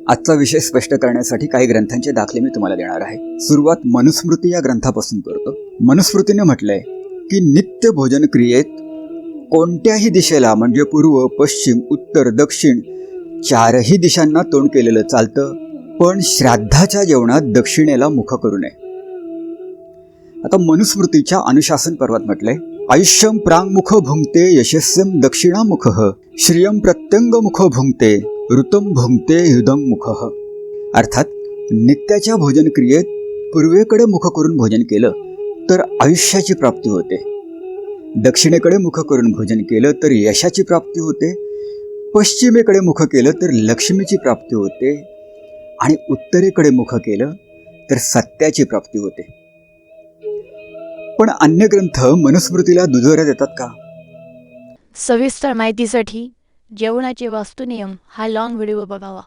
आजचा विषय स्पष्ट करण्यासाठी काही ग्रंथांचे दाखले मी तुम्हाला देणार आहे. सुरुवात मनुस्मृती या ग्रंथापासून करतो. मनुस्मृतीने म्हटलंय की नित्य भोजन क्रियेत कोणत्याही दिशेला म्हणजे पूर्व, पश्चिम, उत्तर, दक्षिण चारही दिशांना तोंड केलेलं चालतं, पण श्राद्धाच्या जेवणात दक्षिणेला मुख करू नये. आता मनुस्मृतीच्या अनुशासन पर्वात म्हटलंय, आयुष्यम प्रांगमुख भुंक्ते यशस्यम दक्षिणामुखः श्रियम प्रत्यंगमुख भुंक्ते ऋतम भुंक्ते युधंमुखः. अर्थात नित्याच्या भोजन क्रियेत पूर्वेकडे मुख करून भोजन केलं तर आयुष्याची प्राप्ती होते, दक्षिणेकडे मुख करून भोजन केलं तर यशाची प्राप्ती होते, पश्चिमेकडे मुख केलं तर लक्ष्मीची प्राप्ती होते आणि उत्तरेकडे मुख केलं तर सत्याची प्राप्ती होते. पण अन्य ग्रंथ मनुस्मृतीला दुजोऱ्या देतात का? सविस्तर माहितीसाठी जेवणाचे वास्तुनियम हा लॉंग व्हिडिओ बघावा.